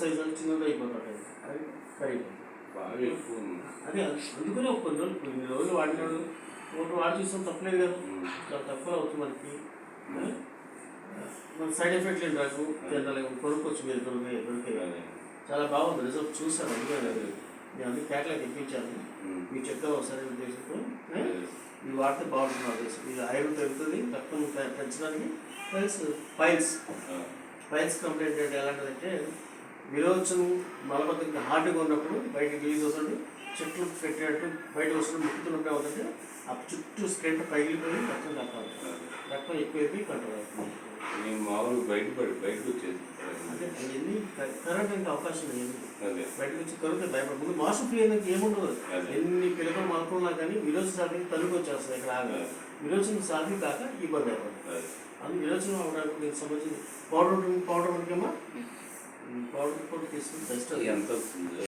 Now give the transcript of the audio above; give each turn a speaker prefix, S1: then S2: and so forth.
S1: Size చిన్నది అయిపోతాయి, అది కరిగిపోతుంది.
S2: బాగా ఎక్కువ ఉంది.
S1: అదే అందుకనే ఒక కొన్ని రోజులు ఇన్ని రోజులు వాడినాడు, ఒకటి వాడి చూస్తాం తప్పలేదు కదా, చాలా తక్కువ అవుతుంది మనకి. మన సైడ్ ఎఫెక్ట్ ఏం రాకు, జనరల్ కొనుక్కోవచ్చు, మీరు దొరికే చాలా బాగుంది రిజల్ట్ చూసాను. అందుకని నేను అందుకే క్యాట్లాగ్ తెప్పించాను, మీకు చెప్తాను ఒకసారి ఉద్దేశంతో. ఇది వాడితే బాగుంటుంది ఉద్దేశం. ఇది ఐరన్ పెరుగుతుంది, తక్కువ పెంచడానికి. ప్లస్ ఫైల్స్ కంప్లైంట్ అంటే ఎలాంటిదంటే, విరోచనం మలబద్ధంగా హార్డ్గా ఉన్నప్పుడు బయటకు రిలీజ్ అవుతుంది, చెట్లు పెట్టేటట్టు బయట వస్తున్నప్పుడు ముక్కుతున్నప్పుడు అవుతుంటే ఆ చుట్టూ స్కెంట్ పగిలిపోయి రక్తం కావాలి, రక్తం ఎక్కువైపోయి కంట్రోల్ అవుతుంది.
S2: నేను మామూలు బయటకు వచ్చేది
S1: అంటే అవన్నీ కరెంట్ అంటే అవకాశం లేదు, బయటకు వచ్చి కరుగుతాయి. భయపడ ముందు మాసం ఫ్రీ అనేది ఏముండదు, ఎన్ని పిల్లలు మలకున్నా కానీ విరోచన సాధనకి తలుపు వచ్చేస్తుంది. ఇక్కడ ఆగాలి, విరోచన సాధన కాక ఇబ్బంది అయిపోతుంది. అది విరోచనం అవడానికి మీకు సంబంధించి పౌడర్ మనకేమో పౌడర్ కూడా తీసుకుని బెస్ట్.
S2: ఎంత